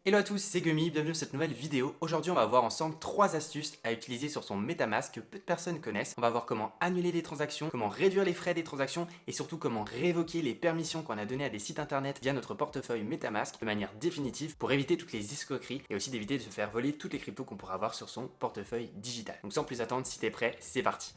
Hello à tous, c'est Gummy, bienvenue dans cette nouvelle vidéo. Aujourd'hui on va voir ensemble 3 astuces à utiliser sur son MetaMask que peu de personnes connaissent. On va voir comment annuler des transactions, comment réduire les frais des transactions et surtout comment révoquer les permissions qu'on a données à des sites internet via notre portefeuille MetaMask de manière définitive pour éviter toutes les escroqueries et aussi d'éviter de se faire voler toutes les cryptos qu'on pourra avoir sur son portefeuille digital. Donc sans plus attendre, si t'es prêt, c'est parti.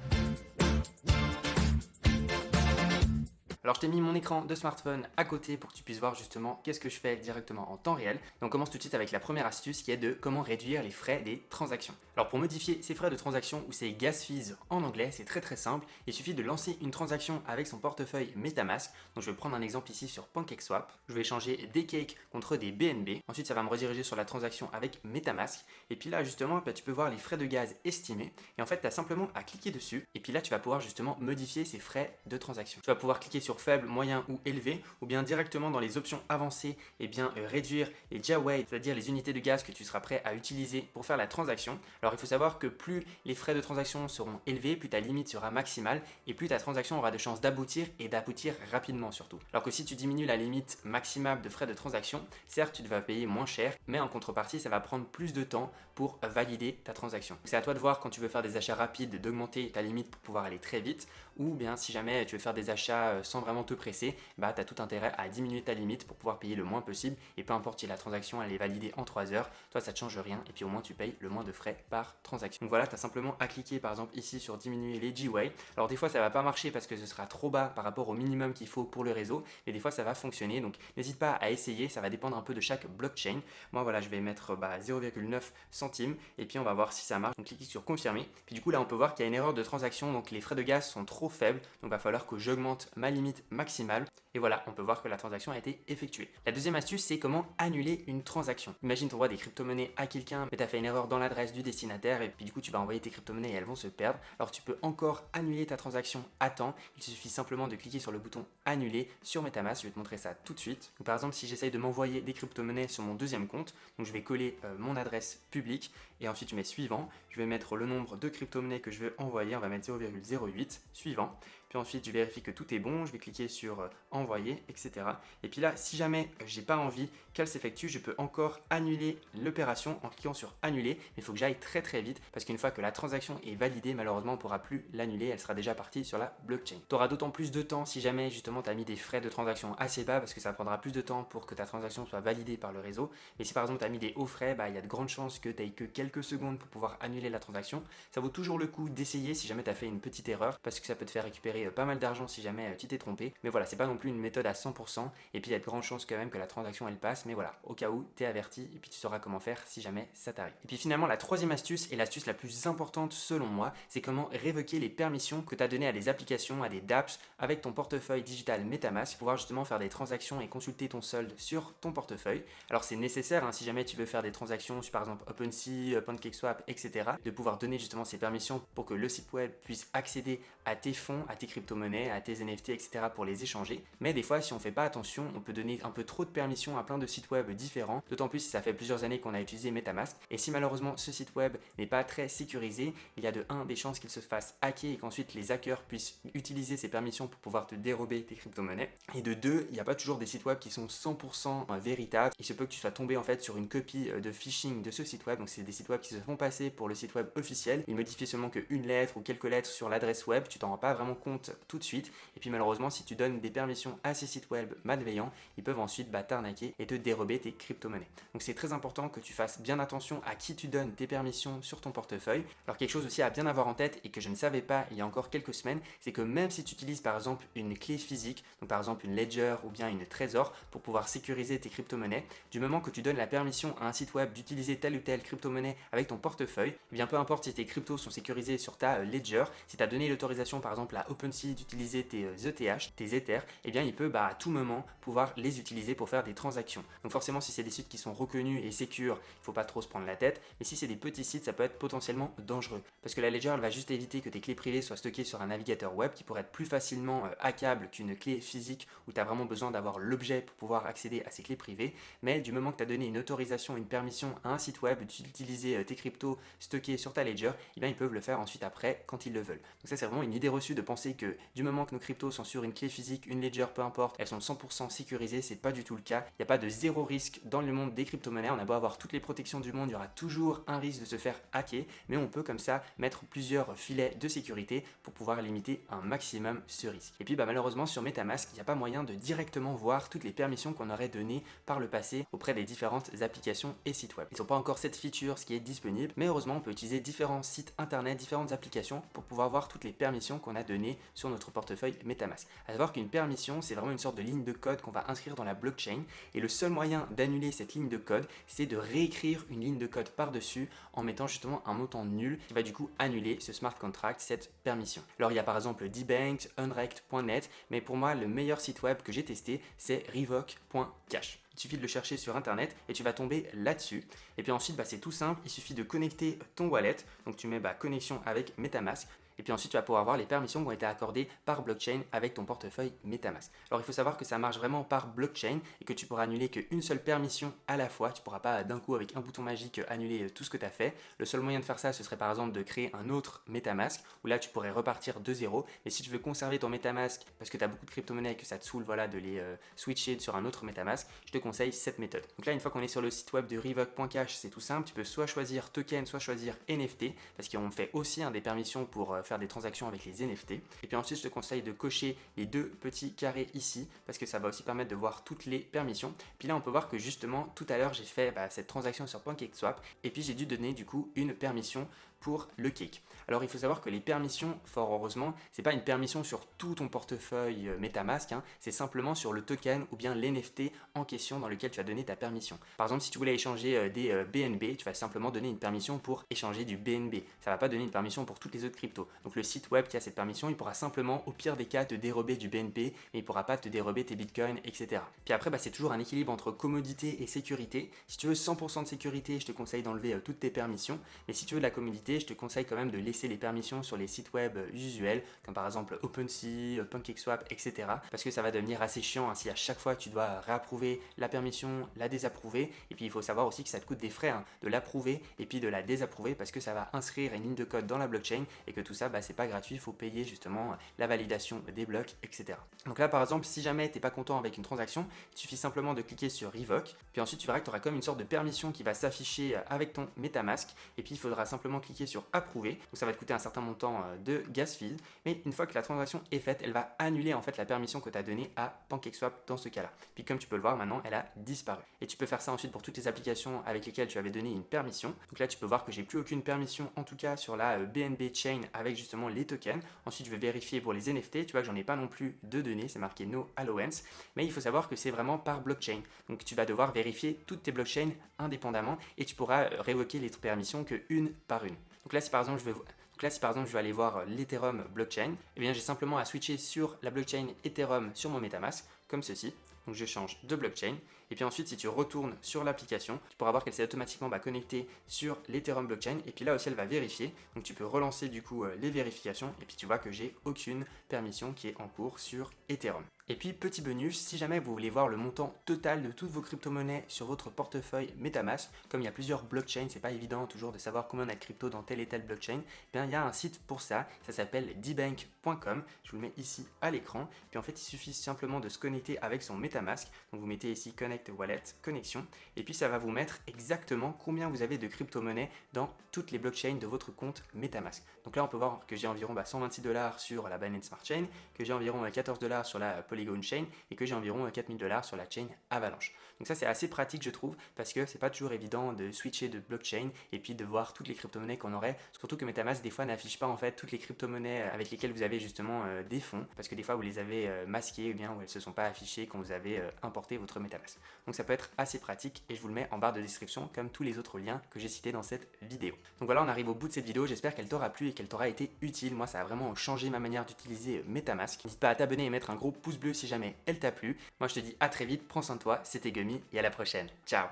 Alors je t'ai mis mon écran de smartphone à côté pour que tu puisses voir justement qu'est-ce que je fais directement en temps réel. Donc on commence tout de suite avec la première astuce qui est de comment réduire les frais des transactions. Alors pour modifier ces frais de transaction ou ces gas fees en anglais, c'est très simple. Il suffit de lancer une transaction avec son portefeuille MetaMask. Donc je vais prendre un exemple ici sur PancakeSwap. Je vais échanger des cakes contre des BNB. Ensuite ça va me rediriger sur la transaction avec MetaMask. Et puis là justement tu peux voir les frais de gaz estimés. Et en fait tu as simplement à cliquer dessus. Et puis là tu vas pouvoir justement modifier ces frais de transaction. Tu vas pouvoir cliquer sur faible, moyen ou élevé, ou bien directement dans les options avancées, et bien réduire les jaweight, c'est-à-dire les unités de gaz que tu seras prêt à utiliser pour faire la transaction. Alors il faut savoir que plus les frais de transaction seront élevés, plus ta limite sera maximale et plus ta transaction aura de chances d'aboutir et d'aboutir rapidement surtout. Alors que si tu diminues la limite maximale de frais de transaction, certes tu vas payer moins cher, mais en contrepartie ça va prendre plus de temps pour valider ta transaction. C'est à toi de voir quand tu veux faire des achats rapides d'augmenter ta limite pour pouvoir aller très vite, ou bien si jamais tu veux faire des achats sans vraiment te presser, tu as tout intérêt à diminuer ta limite pour pouvoir payer le moins possible, et peu importe si la transaction elle est validée en 3 heures, toi ça ne change rien et puis au moins tu payes le moins de frais par transaction. Donc voilà, tu as simplement à cliquer par exemple ici sur diminuer les Gwei. Alors des fois ça va pas marcher parce que ce sera trop bas par rapport au minimum qu'il faut pour le réseau, mais des fois ça va fonctionner, donc n'hésite pas à essayer, ça va dépendre un peu de chaque blockchain. Moi voilà, je vais mettre 0,9 centimes et puis on va voir si ça marche. Donc cliquez sur confirmer, puis du coup là on peut voir qu'il y a une erreur de transaction, donc les frais de gaz sont trop faibles, donc il va falloir que j'augmente ma limite maximale. Et voilà, on peut voir que la transaction a été effectuée. La deuxième astuce, c'est comment annuler une transaction. Imagine tu envoies des crypto-monnaies à quelqu'un, mais tu as fait une erreur dans l'adresse du destinataire, et puis du coup tu vas envoyer tes crypto-monnaies et elles vont se perdre. Alors tu peux encore annuler ta transaction à temps. Il suffit simplement de cliquer sur le bouton annuler sur MetaMask. Je vais te montrer ça tout de suite. Donc, par exemple, si j'essaye de m'envoyer des crypto-monnaies sur mon deuxième compte, donc je vais coller mon adresse publique et ensuite je mets suivant. Je vais mettre le nombre de crypto-monnaies que je veux envoyer. On va mettre 0,08 suivant. Puis ensuite, je vérifie que tout est bon, je vais cliquer sur envoyer, etc. Et puis là, si jamais j'ai pas envie qu'elle s'effectue, je peux encore annuler l'opération en cliquant sur annuler. Mais il faut que j'aille très vite parce qu'une fois que la transaction est validée, malheureusement, on ne pourra plus l'annuler, elle sera déjà partie sur la blockchain. Tu auras d'autant plus de temps si jamais justement tu as mis des frais de transaction assez bas parce que ça prendra plus de temps pour que ta transaction soit validée par le réseau. Mais si par exemple tu as mis des hauts frais, il y a de grandes chances que tu aies que quelques secondes pour pouvoir annuler la transaction. Ça vaut toujours le coup d'essayer si jamais tu as fait une petite erreur parce que ça peut te faire récupérer pas mal d'argent si jamais tu t'es trompé. Mais voilà, c'est pas non plus une méthode à 100% et puis il y a de grandes chances quand même que la transaction elle passe. Mais voilà, au cas où, t'es averti et puis tu sauras comment faire si jamais ça t'arrive. Et puis finalement, la troisième astuce et l'astuce la plus importante selon moi, c'est comment révoquer les permissions que tu as données à des applications, à des dApps avec ton portefeuille digital MetaMask pour pouvoir justement faire des transactions et consulter ton solde sur ton portefeuille. Alors c'est nécessaire si jamais tu veux faire des transactions sur par exemple OpenSea, PancakeSwap, etc. de pouvoir donner justement ces permissions pour que le site web puisse accéder à tes fonds, à tes crypto-monnaies, à tes NFT, etc. pour les échanger. Mais des fois, si on fait pas attention, on peut donner un peu trop de permissions à plein de sites web différents, d'autant plus si ça fait plusieurs années qu'on a utilisé MetaMask. Et si malheureusement ce site web n'est pas très sécurisé, il y a de 1 des chances qu'il se fasse hacker et qu'ensuite les hackers puissent utiliser ces permissions pour pouvoir te dérober tes crypto-monnaies. Et de 2, il n'y a pas toujours des sites web qui sont 100% véritables. Il se peut que tu sois tombé en fait sur une copie de phishing de ce site web. Donc c'est des sites web qui se font passer pour le site web officiel. Ils modifient seulement qu'une lettre ou quelques lettres sur l'adresse web. Tu t'en rends pas vraiment compte tout de suite. Et puis malheureusement, si tu donnes des permissions à ces sites web malveillants, ils peuvent ensuite t'arnaquer et te dérober tes crypto-monnaies. Donc c'est très important que tu fasses bien attention à qui tu donnes tes permissions sur ton portefeuille. Alors quelque chose aussi à bien avoir en tête et que je ne savais pas il y a encore quelques semaines, c'est que même si tu utilises par exemple une clé physique, donc par exemple une Ledger ou bien une Trésor pour pouvoir sécuriser tes crypto-monnaies, du moment que tu donnes la permission à un site web d'utiliser telle ou telle crypto-monnaie avec ton portefeuille, eh bien peu importe si tes cryptos sont sécurisés sur ta Ledger, si tu as donné l'autorisation par exemple à OpenSea d'utiliser tes ETH, tes Ethers, eh bien il peut à tout moment pouvoir les utiliser pour faire des transactions. Donc forcément si c'est des sites qui sont reconnus et sécures, il ne faut pas trop se prendre la tête, mais si c'est des petits sites, ça peut être potentiellement dangereux. Parce que la Ledger elle va juste éviter que tes clés privées soient stockées sur un navigateur web qui pourrait être plus facilement hackable qu'une clé physique où tu as vraiment besoin d'avoir l'objet pour pouvoir accéder à ces clés privées. Mais du moment que tu as donné une autorisation, une permission à un site web d'utiliser tes cryptos stockés sur ta Ledger, eh bien ils peuvent le faire ensuite après quand ils le veulent. Donc ça c'est vraiment une idée reçue de penser penser que du moment que nos cryptos sont sur une clé physique, une ledger, peu importe, elles sont 100% sécurisées, c'est pas du tout le cas. Il n'y a pas de zéro risque dans le monde des crypto-monnaies. On a beau avoir toutes les protections du monde, il y aura toujours un risque de se faire hacker, mais on peut comme ça mettre plusieurs filets de sécurité pour pouvoir limiter un maximum ce risque. Et puis malheureusement sur MetaMask, il n'y a pas moyen de directement voir toutes les permissions qu'on aurait données par le passé auprès des différentes applications et sites web. Ils n'ont pas encore cette feature, ce qui est disponible, mais heureusement on peut utiliser différents sites internet, différentes applications pour pouvoir voir toutes les permissions qu'on a données sur notre portefeuille MetaMask. À savoir qu'une permission, c'est vraiment une sorte de ligne de code qu'on va inscrire dans la blockchain, et le seul moyen d'annuler cette ligne de code, c'est de réécrire une ligne de code par-dessus en mettant justement un montant nul qui va du coup annuler ce smart contract, cette permission. Alors il y a par exemple dbank, unrect.net, mais pour moi le meilleur site web que j'ai testé, c'est revoke.cash. Il suffit de le chercher sur internet et tu vas tomber là-dessus. Et puis ensuite, c'est tout simple, il suffit de connecter ton wallet. Donc tu mets connexion avec MetaMask. Et puis ensuite, tu vas pouvoir voir les permissions qui ont été accordées par blockchain avec ton portefeuille MetaMask. Alors il faut savoir que ça marche vraiment par blockchain et que tu pourras annuler qu'une seule permission à la fois. Tu ne pourras pas d'un coup avec un bouton magique annuler tout ce que tu as fait. Le seul moyen de faire ça, ce serait par exemple de créer un autre MetaMask où là tu pourrais repartir de zéro. Mais si tu veux conserver ton MetaMask parce que tu as beaucoup de crypto-monnaies et que ça te saoule de les switcher sur un autre MetaMask, je te conseille cette méthode. Donc là, une fois qu'on est sur le site web de revoke.cash, c'est tout simple. Tu peux soit choisir token, soit choisir NFT parce qu'on fait aussi des permissions pour faire des transactions avec les NFT. Et puis ensuite, je te conseille de cocher les deux petits carrés ici parce que ça va aussi permettre de voir toutes les permissions. Puis là, on peut voir que justement, tout à l'heure, j'ai fait cette transaction sur PancakeSwap et puis j'ai dû donner du coup une permission pour le cake. Alors il faut savoir que les permissions, fort heureusement, c'est pas une permission sur tout ton portefeuille MetaMask, c'est simplement sur le token ou bien l'NFT en question dans lequel tu as donné ta permission. Par exemple, si tu voulais échanger des BNB, tu vas simplement donner une permission pour échanger du BNB. Ça va pas donner une permission pour toutes les autres cryptos. Donc le site web qui a cette permission, il pourra simplement, au pire des cas, te dérober du BNB, mais il pourra pas te dérober tes bitcoins, etc. Puis après, c'est toujours un équilibre entre commodité et sécurité. Si tu veux 100% de sécurité, je te conseille d'enlever toutes tes permissions, mais si tu veux de la commodité, je te conseille quand même de laisser les permissions sur les sites web usuels, comme par exemple OpenSea, PancakeSwap, etc. Parce que ça va devenir assez chiant si à chaque fois tu dois réapprouver la permission, la désapprouver. Et puis il faut savoir aussi que ça te coûte des frais de l'approuver et puis de la désapprouver parce que ça va inscrire une ligne de code dans la blockchain et que tout ça, c'est pas gratuit, il faut payer justement la validation des blocs, etc. Donc là, par exemple, si jamais tu n'es pas content avec une transaction, il suffit simplement de cliquer sur Revoke. Puis ensuite, tu verras que tu auras comme une sorte de permission qui va s'afficher avec ton MetaMask. Et puis il faudra simplement cliquer sur approuver. Donc ça va te coûter un certain montant de gas fees. Mais une fois que la transaction est faite, elle va annuler en fait la permission que tu as donnée à PancakeSwap dans ce cas-là. Puis comme tu peux le voir maintenant, elle a disparu. Et tu peux faire ça ensuite pour toutes les applications avec lesquelles tu avais donné une permission. Donc là, tu peux voir que j'ai plus aucune permission en tout cas sur la BNB Chain avec justement les tokens. Ensuite, je vais vérifier pour les NFT. Tu vois que j'en ai pas non plus de données. C'est marqué No Allowance. Mais il faut savoir que c'est vraiment par blockchain. Donc tu vas devoir vérifier toutes tes blockchains indépendamment et tu pourras révoquer les permissions que une par une. Donc là, si par exemple je vais aller voir l'Ethereum blockchain, eh bien j'ai simplement à switcher sur la blockchain Ethereum sur mon MetaMask, comme ceci. Donc je change de blockchain. Et puis ensuite, si tu retournes sur l'application, tu pourras voir qu'elle s'est automatiquement connectée sur l'Ethereum blockchain. Et puis là aussi, elle va vérifier. Donc tu peux relancer du coup les vérifications. Et puis tu vois que j'ai aucune permission qui est en cours sur Ethereum. Et puis petit bonus, si jamais vous voulez voir le montant total de toutes vos crypto-monnaies sur votre portefeuille MetaMask, comme il y a plusieurs blockchains, c'est pas évident toujours de savoir combien on a de crypto dans telle et telle blockchain, eh bien il y a un site pour ça, ça s'appelle dbank.com, je vous le mets ici à l'écran, puis en fait il suffit simplement de se connecter avec son MetaMask, donc vous mettez ici Connect Wallet, connexion, et puis ça va vous mettre exactement combien vous avez de crypto-monnaies dans toutes les blockchains de votre compte MetaMask. Donc là on peut voir que j'ai environ $126 sur la Binance Smart Chain, que j'ai environ $14 sur la Polygon Chain et que j'ai environ $4000 sur la chain Avalanche. Donc ça c'est assez pratique je trouve parce que c'est pas toujours évident de switcher de blockchain et puis de voir toutes les crypto-monnaies qu'on aurait, surtout que MetaMask des fois n'affiche pas en fait toutes les crypto-monnaies avec lesquelles vous avez justement des fonds parce que des fois vous les avez masquées ou bien où elles se sont pas affichées quand vous avez importé votre MetaMask. Donc ça peut être assez pratique et je vous le mets en barre de description comme tous les autres liens que j'ai cités dans cette vidéo. Donc voilà, on arrive au bout de cette vidéo, j'espère qu'elle t'aura plu et qu'elle t'aura été utile. Moi ça a vraiment changé ma manière d'utiliser MetaMask. N'hésite pas à t'abonner et mettre un gros pouce bleu si jamais elle t'a plu. Moi je te dis à très vite, prends soin de toi, c'était Gummy et à la prochaine. Ciao.